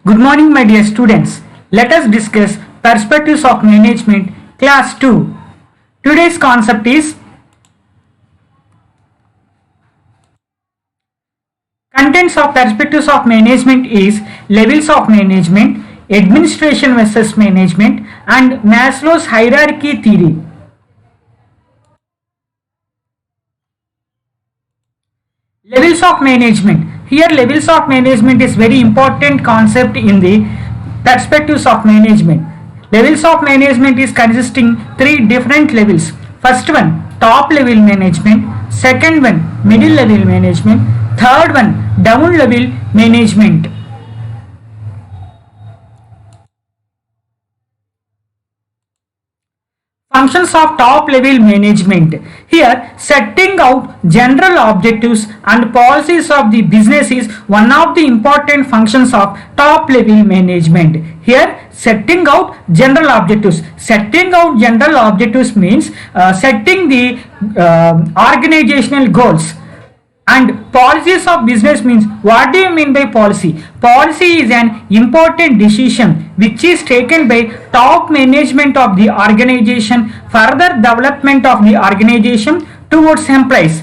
Good morning, my dear students. Let us discuss perspectives of management, class 2. Today's concept is contents of perspectives of management is levels of management, administration versus management, and Maslow's hierarchy theory. Levels of management. Here levels of management is very important concept in the perspectives of management. Levels of management is consisting three different levels. First one, top level management. Second one, middle level management. Third one, down level management. Functions of top level management. Here setting out general objectives and policies of the business is one of the important functions of top level management. Here setting out general objectives. Setting out general objectives means setting the organizational goals. And policies of business means, what do you mean by policy? Policy is an important decision which is taken by top management of the organization for the development of the organization towards employees.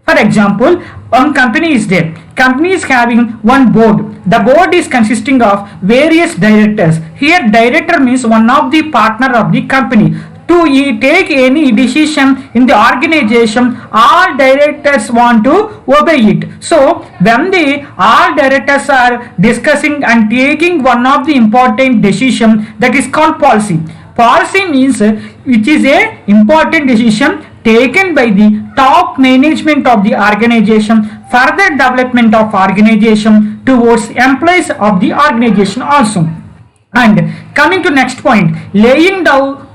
For example, one company is there. Company is having one board. The board is consisting of various directors. Here director means one of the partner of the company. To take any decision in the organization, all directors want to obey it. So when the all directors are discussing and taking one of the important decision, that is called policy. Policy means which is a important decision taken by the top management of the organization for the development of organization towards employees of the organization also. And coming to next point, laying down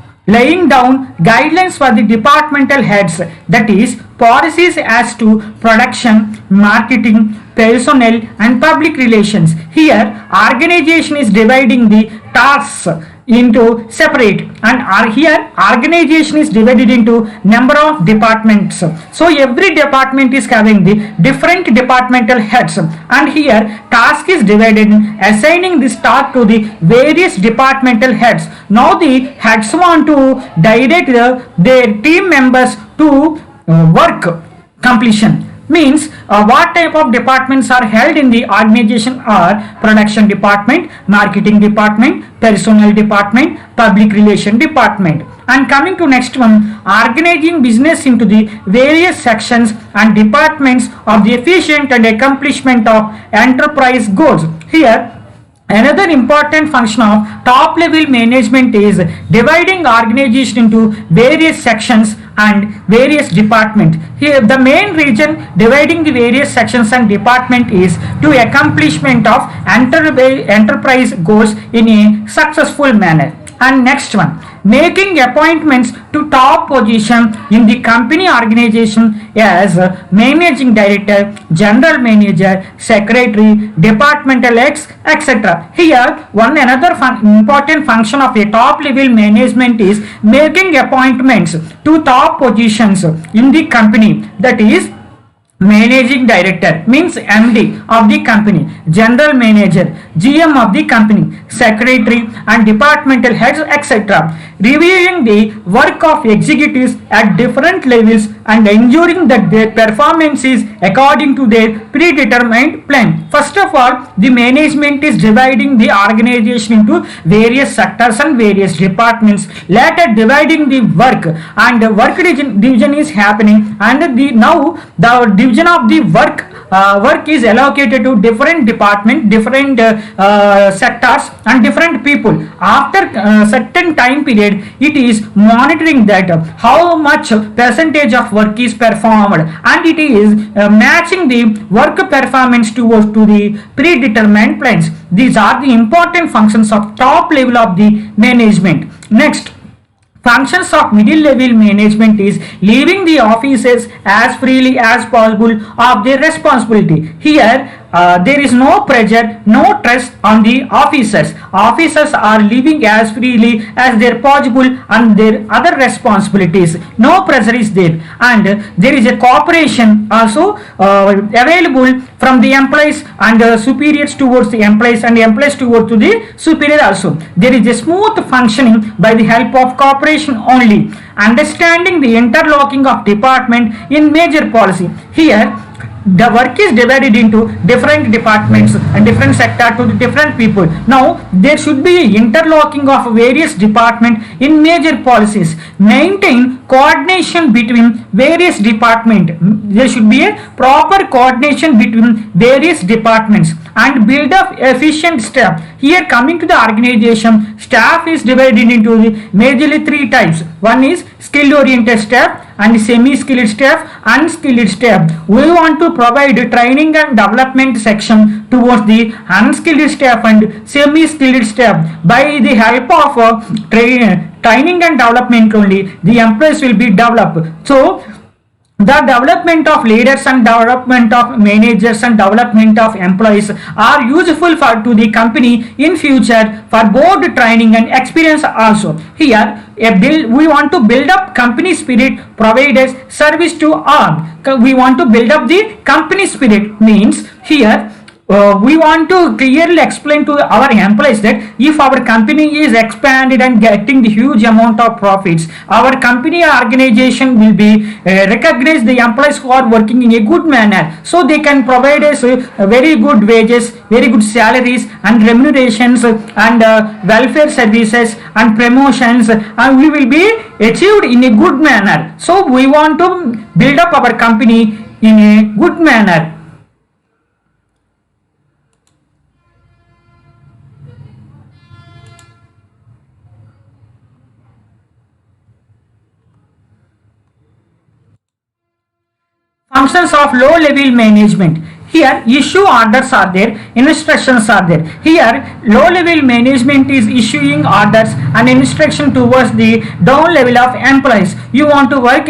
guidelines for the departmental heads, that is policies as to production, marketing, personnel and public relations. Here organization is dividing the tasks into separate, and here organization is divided into number of departments. So every department is having the different departmental heads, and here task is divided in assigning this task to the various departmental heads. Now the heads want to direct their team members to work completion. Means what type of departments are held in the organization are production department, marketing department, personnel department, public relation department. And coming to next one, organizing business into the various sections and departments of the efficient and accomplishment of enterprise goals. Here another important function of top level management is dividing organization into various sections and various departments. Here the main reason dividing the various sections and department is to accomplishment of enterprise goals in a successful manner. And next one, making appointments to top position in the company organization as managing director, general manager, secretary, departmental heads, etc. Here one another important function of a top level management is making appointments to top positions in the company, that is managing director means MD of the company, general manager, GM of the company, secretary and departmental heads, etc. Reviewing the work of executives at different levels and ensuring that their performance is according to their predetermined plan. First of all, the management is dividing the organization into various sectors and various departments. Later dividing the work, and the work division is happening, and now the division of the work is allocated to different department, different sectors and different people. After certain time period, it is monitoring that how much percentage of work is performed, and it is matching the work performance towards to the predetermined plans. These are the important functions of top level of the management. Next, functions of middle level management is leaving the offices as freely as possible of their responsibility. Here there is no pressure, no stress on the officers. Officers are living as freely as their possible and their other responsibilities. No pressure is there, and there is a cooperation also available from the employees and superiors towards the employees and employees towards to the superior also. There is a smooth functioning by the help of cooperation only. Understanding the interlocking of department in major policy. Here the work is divided into different departments and different sector to the different people. Now there should be interlocking of various departments in major policies. Maintain coordination between various departments. There should be a proper coordination between various departments and build up efficient staff. Here coming to the organization, staff is divided into the majorly three types. One is skill oriented staff and semi-skilled staff, unskilled staff. We want to provide training and development section towards the unskilled staff and semi-skilled staff. By the help of training and development only, the employees will be developed. So the development of leaders and development of managers and development of employees are useful to the company in future for both training and experience also. Here we want to build up company spirit, providers service to all. We want to build up the company spirit means here we want to clearly explain to our employees that if our company is expanded and getting the huge amount of profits, our company organization will be recognize the employees who are working in a good manner, so they can provide us very good wages, very good salaries and remunerations and welfare services and promotions, and we will be achieved in a good manner. So we want to build up our company in a good manner. Functions of low level management. Here issue orders are there, instructions are there. Here low level management is issuing orders and instruction towards the down level of employees. You want to work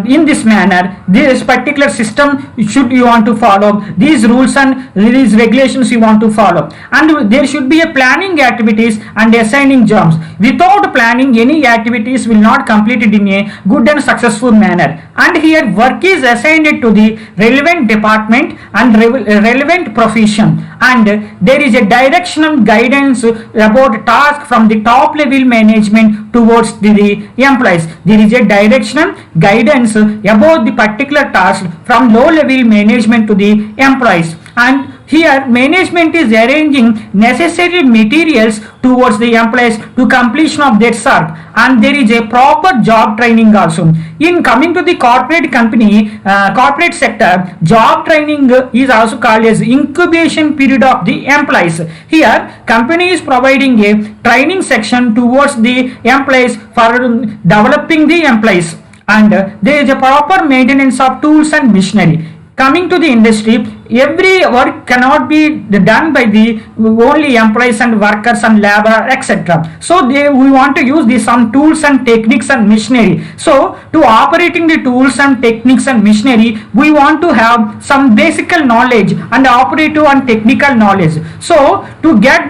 in this manner, this particular system should you want to follow, these rules and these regulations you want to follow, and there should be a planning activities and assigning jobs. Without planning, any activities will not completed in a good and successful manner. And here work is assigned to the relevant department and relevant profession, and there is a directional guidance about task from the top level management towards the employees. There is a directional guidance about the particular task from low level management to the employees, and here management is arranging necessary materials towards the employees to completion of their work, and there is a proper job training also. In coming to the corporate company, corporate sector, job training is also called as incubation period of the employees. Here company is providing a training section towards the employees for developing the employees, and there is a proper maintenance of tools and machinery. Coming to the industry, every work cannot be done by the only employees and workers and labor, etc. So we want to use some tools and techniques and machinery. So to operating the tools and techniques and machinery, we want to have some basic knowledge and operative and technical knowledge. So to get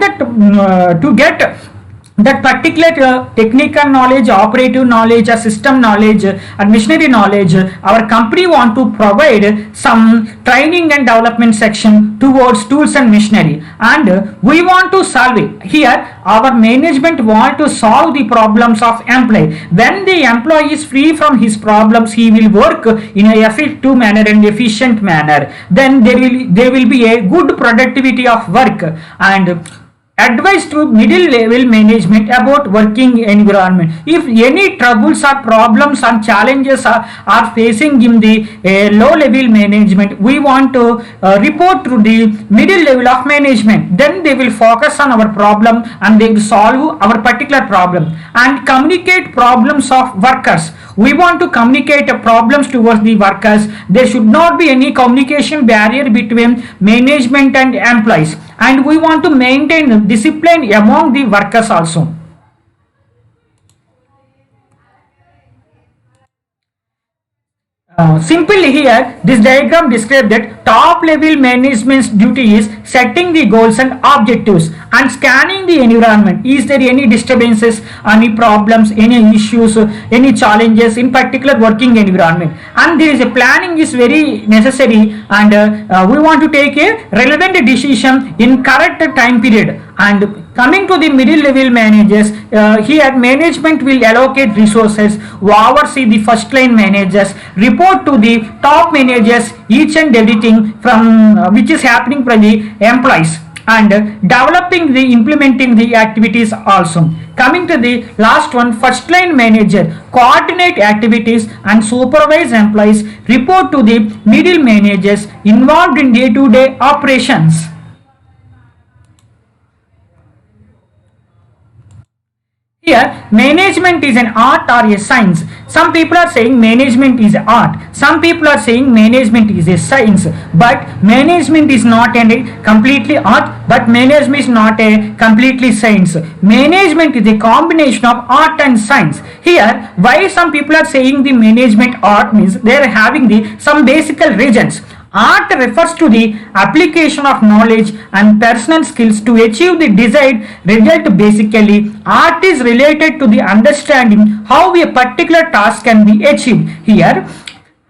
that particular technical knowledge, operative knowledge, system knowledge and machinery knowledge, our company want to provide some training and development section towards tools and machinery, and we want to solve it. Here our management want to solve the problems of employee. When the employee is free from his problems, he will work in a effective manner and efficient manner. Then there will be a good productivity of work. And advice to middle level management about working environment. If any troubles or problems and challenges are facing in the low level management, we want to report to the middle level of management. Then they will focus on our problem and they will solve our particular problem and communicate problems of workers. We want to communicate problems towards the workers. There should not be any communication barrier between management and employees, and we want to maintain discipline among the workers also. Simply here, this diagram describes that top level management's duty is setting the goals and objectives and scanning the environment. Is there any disturbances, any problems, any issues, any challenges in particular working environment? And there is a planning is very necessary, and we want to take a relevant decision in correct time period. And coming to the middle level managers, here management will allocate resources, oversee the first line managers, report to the top managers each and everything from which is happening for the employees, and developing the implementing the activities also. Coming to the last one, first line manager coordinate activities and supervise employees, report to the middle managers involved in day-to-day operations. Here, management is an art or a science. Some people are saying management is art. Some people are saying management is a science. But management is not a completely art, but management is not a completely science. Management is a combination of art and science. Here, why some people are saying the management art means they are having the some basic reasons. Art refers to the application of knowledge and personal skills to achieve the desired result. Basically, art is related to the understanding how a particular task can be achieved. Here,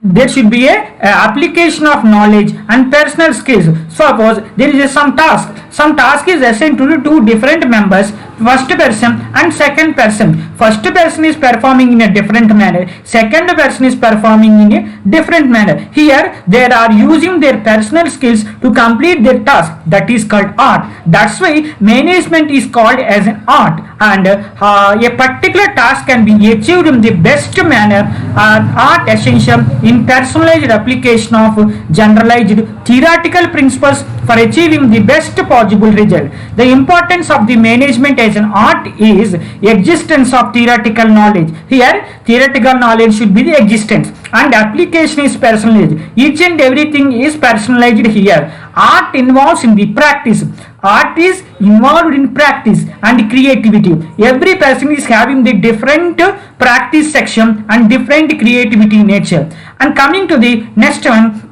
there should be a application of knowledge and personal skills. Suppose there is some task. Some task is assigned to two different members, first person and second person. First person is performing in a different manner. Second person is performing in a different manner. Here they are using their personal skills to complete their task. That is called art. That's why management is called as an art. And a particular task can be achieved in the best manner. Art essential in personalized application of generalized theoretical principles for achieving the best possible result. The importance of the management as an art is existence of theoretical knowledge. Here, theoretical knowledge should be the existence, and application is personalized. Each and everything is personalized here. Art involves in the practice. Art is involved in practice and creativity. Every person is having the different practice section and different creativity nature. And coming to the next one,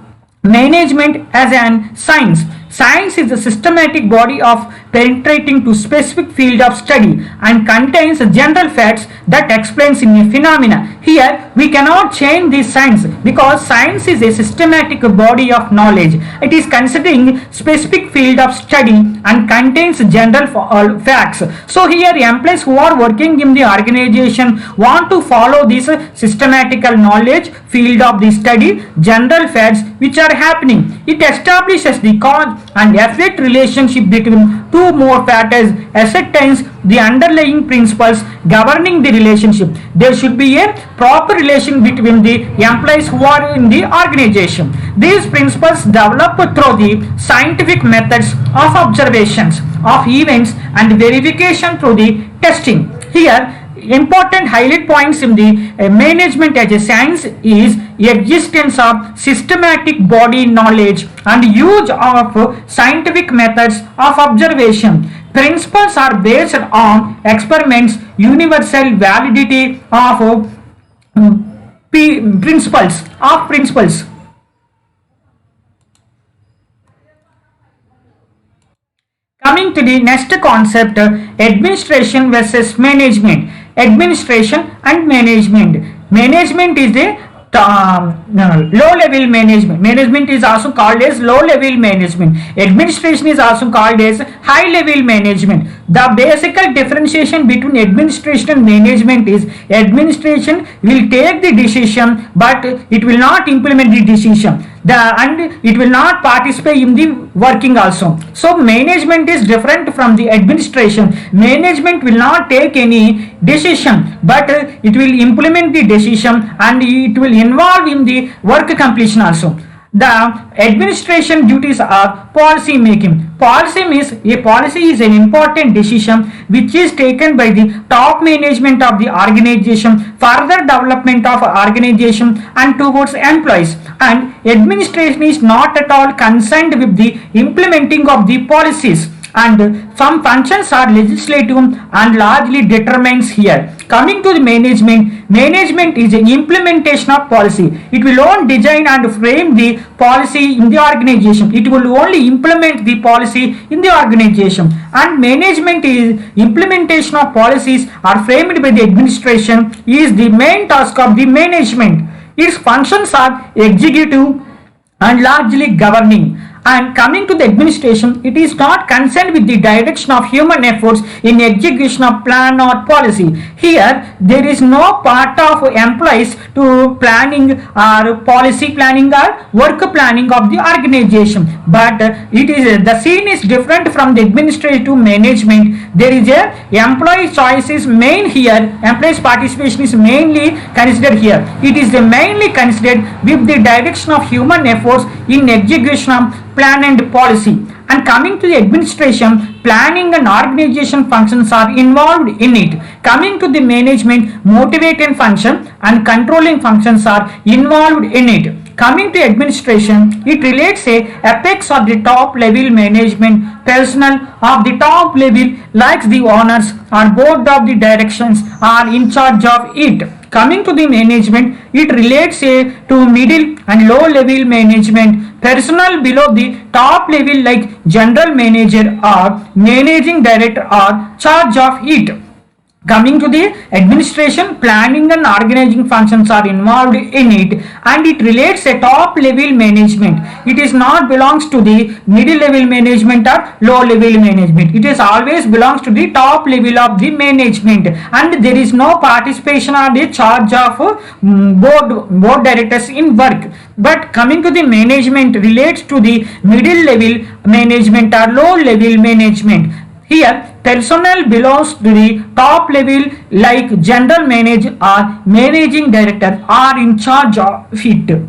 management as an science. Science is a systematic body of penetrating to specific field of study and contains general facts that explains in a phenomena. Here we cannot change this science because science is a systematic body of knowledge. It is considering specific field of study and contains general facts. So here employees who are working in the organization want to follow this systematical knowledge field of the study, general facts which are happening. It establishes the cause and effect relationship between two more factors, ascertains the underlying principles governing the relationship. There should be a proper relation between the employees who are in the organization. These principles develop through the scientific methods of observations of events and verification through the testing. Here, important highlight points in the management as a science is existence of systematic body knowledge and use of scientific methods of observation. Principles are based on experiments, universal validity of principles. Coming to the next concept, administration versus management. Administration and management. Management is the low level management. Management is also called as low level management. Administration is also called as high level management. The basic differentiation between administration and management is administration will take the decision but it will not implement the decision. And it will not participate in the working also. So management is different from the administration. Management will not take any decision but it will implement the decision and it will involve in the work completion also. The administration duties are policy making. Policy is an important decision which is taken by the top management of the organization, further development of organization and towards employees. And administration is not at all concerned with the implementing of the policies. and some functions are legislative and largely determines here. Coming to the management, management is an implementation of policy. It will only design and frame the policy in the organization. It will only implement the policy in the organization. And management is implementation of policies are framed by the administration is the main task of the management. Its functions are executive and largely governing. And coming to the administration, it is not concerned with the direction of human efforts in execution of plan or policy. Here, there is no part of employees to planning or policy planning or work planning of the organization. But it is the scene is different from the administrative management. There is a employee choice is main here. Employees participation is mainly considered here. It is mainly considered with the direction of human efforts in execution of plan and policy. And coming to the administration, planning and organization functions are involved in it. Coming to the management, motivating function and controlling functions are involved in it. Coming to administration, it relates a apex of the top level management personnel of the top level like the owners or board of the directions are in charge of it. Coming to the management, it relates to middle and low level management personnel below the top level like general manager or managing director are charge of it. Coming to the administration, planning and organizing functions are involved in it, and it relates a top level management. It is not belongs to the middle level management or low level management. It is always belongs to the top level of the management, and there is no participation or the charge of board directors in work. But coming to the management relates to the middle level management or low level management. Here, personnel belongs to the top level like general manager or managing director are in charge of it.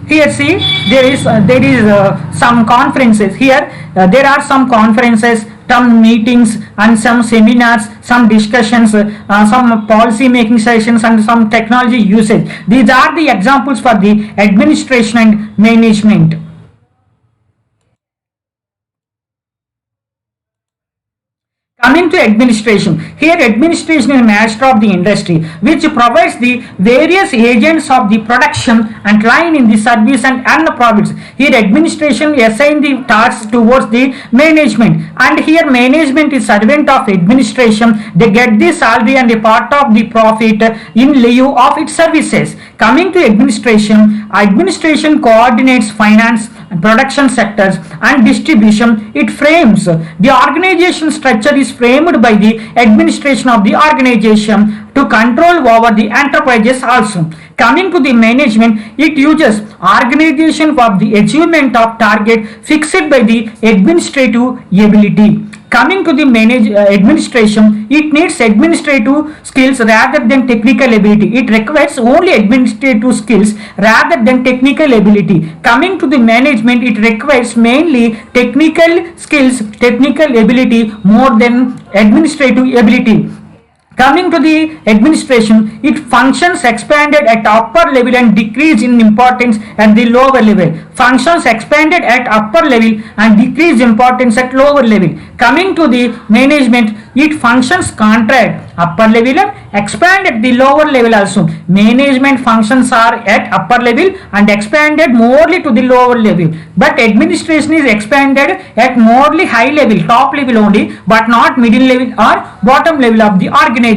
Here see there is some conferences. Here there are some conferences, some meetings and some seminars, some discussions, some policy making sessions and some technology usage. These are the examples for the administration and management. Coming to administration, here administration is master of the industry which provides the various agents of the production and line in the service and the profits. Here administration assign the tasks towards the management, and here management is servant of administration. They get the salary and a part of the profit in lieu of its services. Coming to administration, administration coordinates finance, production sectors and distribution. It frames the organization structure is framed by the administration of the organization to control over the enterprises also. Coming to the management, it uses organization for the achievement of target fixed by the administrative ability. Coming to the administration, it needs administrative skills rather than technical ability. It requires only administrative skills rather than technical ability. Coming to the management, it requires mainly technical skills, technical ability more than administrative ability. Coming to the administration, it functions expanded at upper level and decrease in importance at the lower level. Functions expanded at upper level and decrease importance at lower level. Coming to the management, it functions contract upper level and expand at the lower level also. Management functions are at upper level and expanded morely to the lower level. But administration is expanded at morely high level, top level only, but not middle level or bottom level of the organization.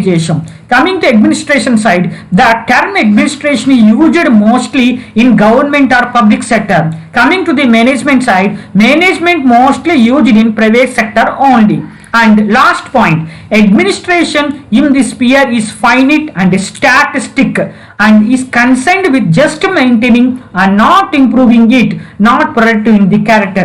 Coming to administration side, the term administration is used mostly in government or public sector. Coming to the management side, management mostly used in private sector only. And last point, administration in this sphere is finite and statistic and is concerned with just maintaining and not improving it, not productive in the character.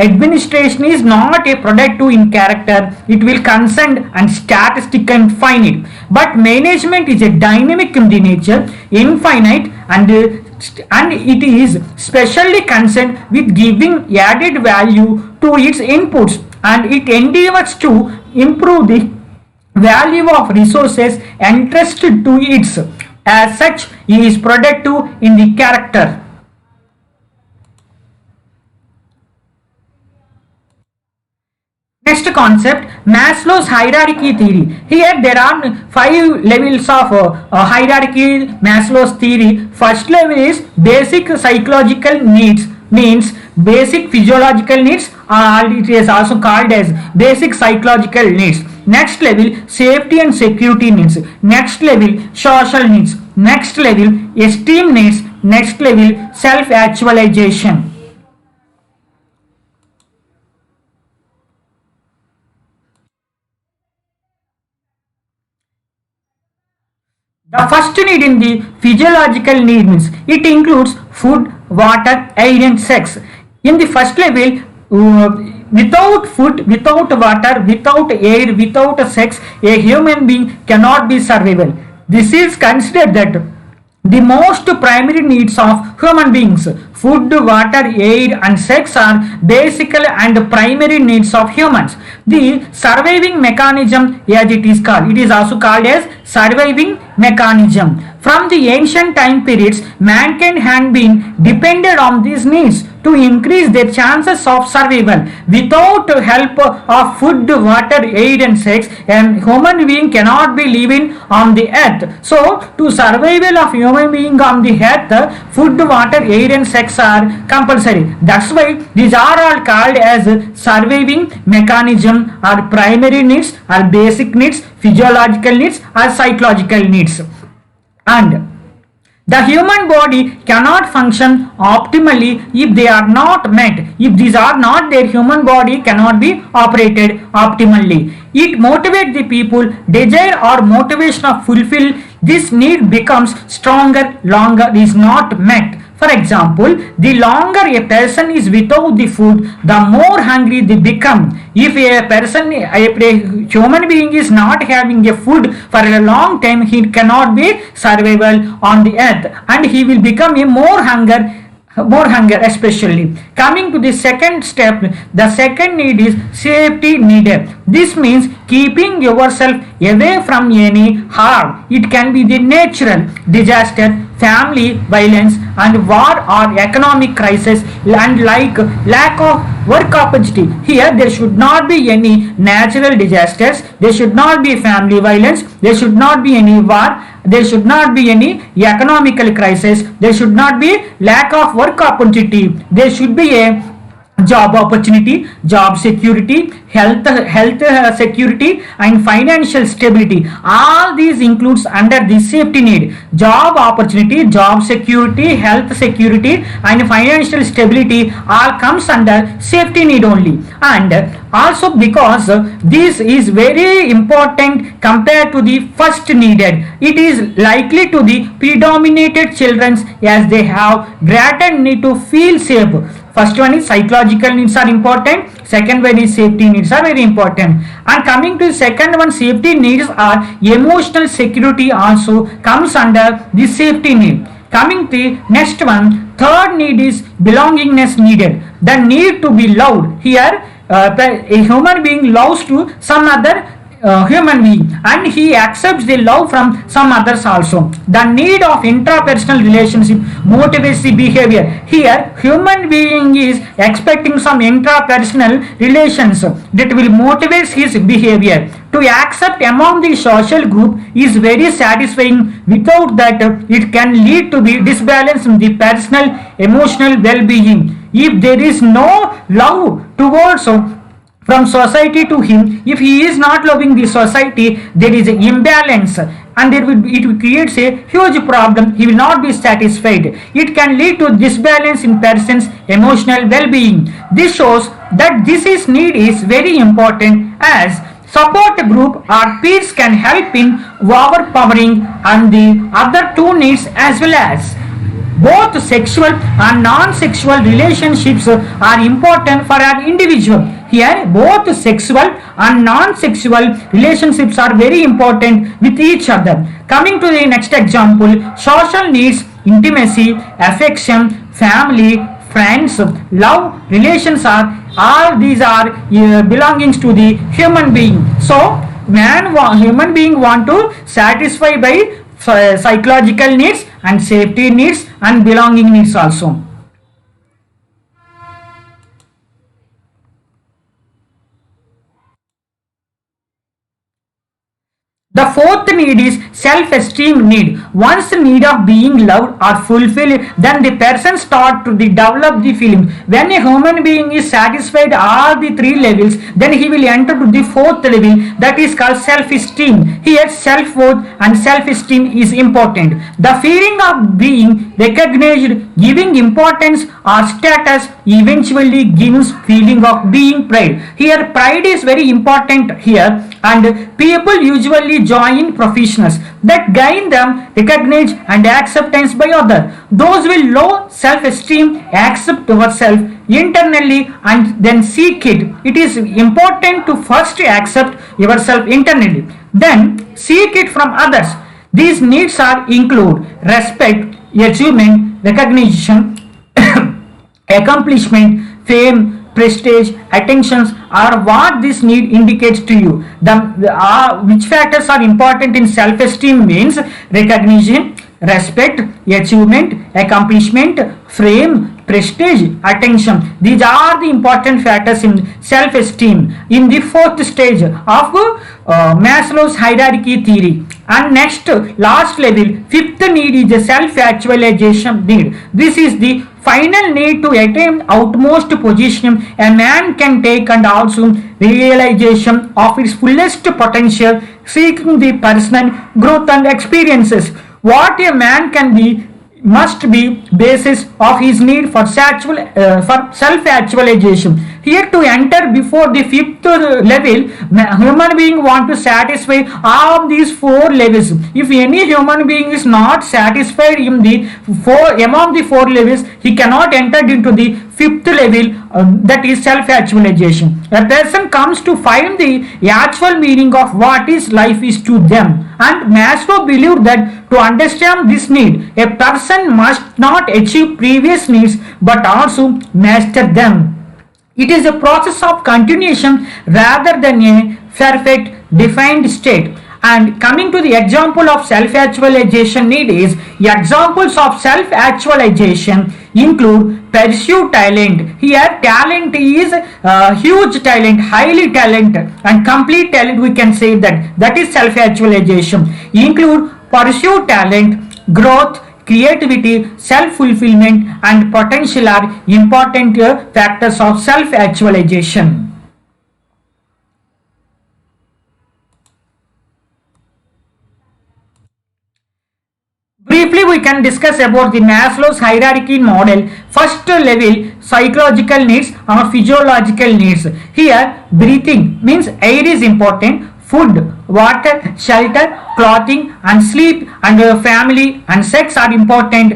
Administration is not a productive in character, it will concern and statistic and finite. But management is a dynamic in the nature, infinite and it is specially concerned with giving added value to its inputs, and it endeavors to improve the value of resources entrusted to it. As such, it is productive in the character. Next concept, Maslow's hierarchy theory. Here there are five levels of hierarchy. Maslow's theory. First level is basic psychological needs, means basic physiological needs, or it is also called as basic psychological needs. Next level, safety and security needs. Next level, social needs. Next level, esteem needs. Next level, self actualization. The first need in the physiological need means it includes food, water, air and sex. In the first level, without food, without water, without air, without sex, a human being cannot be survival. This is considered that the most primary needs of human beings, food, water, air and sex, are basic and primary needs of humans. The surviving mechanism, as it is also called as surviving mechanism. From the ancient time periods, mankind had been dependent on these needs to increase their chances of survival. Without help of food, water, air and sex, a human being cannot be living on the earth. So, to survival of human being on the earth, food, water, air and sex are compulsory. That's why these are all called as surviving mechanism, or primary needs, or basic needs, physiological needs, or psychological needs. And the human body cannot function optimally if they are not met. If these are not there, human body cannot be operated optimally. It motivates the people, desire or motivation of fulfill this need becomes stronger, longer is not met. For example, the longer a person is without the food, the more hungry they become. If a human being is not having a food for a long time, he cannot be survival on the earth, and he will become a more hunger especially. Coming to the second step, the second need is safety needed. This means keeping yourself away from any harm. It can be the natural disaster, family violence and war or economic crisis, and like lack of work opportunity. Here there should not be any natural disasters, there should not be family violence, there should not be any war, there should not be any economical crisis, there should not be lack of work opportunity, there should be a job opportunity, job security, health security and financial stability. All these includes under the safety need. Job opportunity, job security, health security and financial stability all comes under safety need only. And also because this is very important compared to the first needed, it is likely to the predominated children as they have greater need to feel safe. First one is psychological needs are important. Second one is safety needs are very important. And coming to second one, safety needs are emotional security also comes under the safety need. Coming to next one, third need is belongingness needed. The need to be loved. Here a human being loves to some other human being and he accepts the love from some others also. The need of intrapersonal relationship motivates the behavior. Here human being is expecting some intrapersonal relations that will motivate his behavior. To accept among the social group is very satisfying. Without that it can lead to the disbalance in the personal emotional well-being. If there is no love towards from society to him, if he is not loving the society, there is an imbalance and it creates a huge problem. He will not be satisfied. It can lead to disbalance in person's emotional well-being. This shows that this need is very important, as support group or peers can help in overpowering and the other two needs as well. As both sexual and non-sexual relationships are important for an individual. Here both sexual and non-sexual relationships are very important with each other. Coming to the next example, social needs, intimacy, affection, family, friends, love, relations are all these are belongings to the human being. So human being want to satisfy by psychological needs and safety needs and belonging needs also. The fourth need is self-esteem need. Once the need of being loved or fulfilled, then the person start to develop the feeling. When a human being is satisfied all the three levels, then he will enter to the fourth level, that is called self-esteem. Here self-worth and self-esteem is important. The feeling of being recognized, giving importance or status eventually gives feeling of being pride. Here pride is very important here, and people usually join professionals that gain them recognize and acceptance by others. Those with low self-esteem accept yourself internally and then seek it. It is important to first accept yourself internally, then seek it from others. These needs are include respect, achievement, recognition, accomplishment, fame, prestige, attentions are what this need indicates to you. Which factors are important in self-esteem means recognition, respect, achievement, accomplishment, fame, prestige, attention. These are the important factors in self-esteem. In the fourth stage of Maslow's hierarchy theory. And next, last level, fifth need is the self-actualization need. This is the final need to attain outmost position a man can take and also realization of its fullest potential, seeking the personal growth and experiences. What a man can be must be basis of his need for self-actualization. Here to enter before the fifth level, human being want to satisfy all these four levels. If any human being is not satisfied in the among the four levels, he cannot enter into the fifth level, that is self-actualization. A person comes to find the actual meaning of what is life is to them. And Maslow believed that to understand this need, a person must not achieve previous needs but also master them. It is a process of continuation rather than a perfect defined state. And coming to the example of self-actualization need is, examples of self-actualization include pursue talent. Here talent is huge talent, highly talented and complete talent, we can say that is self-actualization. Include pursue talent, growth, creativity, self-fulfillment and potential are important factors of self-actualization. Briefly, we can discuss about the Maslow's hierarchy model. First level, psychological needs or physiological needs. Here, breathing means air is important. Food, water, shelter, clothing and sleep and family and sex are important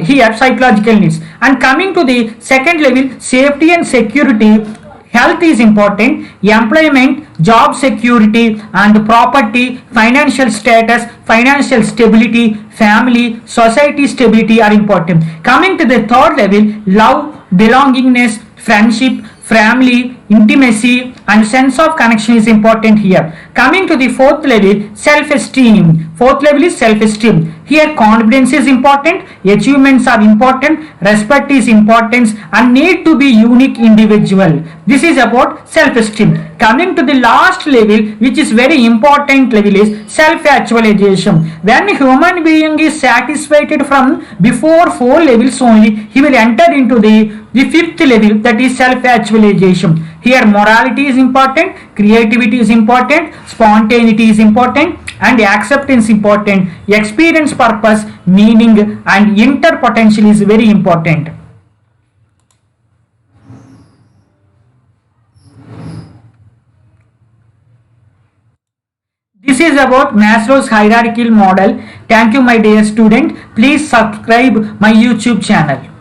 here, psychological needs. And coming to the second level, safety and security. Health is important, employment, job security and property, financial status, financial stability, family, society stability are important. Coming to the third level, love, belongingness, friendship, family, intimacy and sense of connection is important here. Coming to the fourth level, self-esteem. Fourth level is self-esteem. Here confidence is important, achievements are important, respect is important and need to be unique individual. This is about self-esteem. Coming to the last level, which is very important level, is self-actualization. When a human being is satisfied from before four levels only, he will enter into the fifth level, that is self-actualization. Here morality is important, creativity is important, spontaneity is important and acceptance important, experience, purpose, meaning and inner potential is very important. This is about Maslow's hierarchical model. Thank you my dear student. Please subscribe my YouTube channel.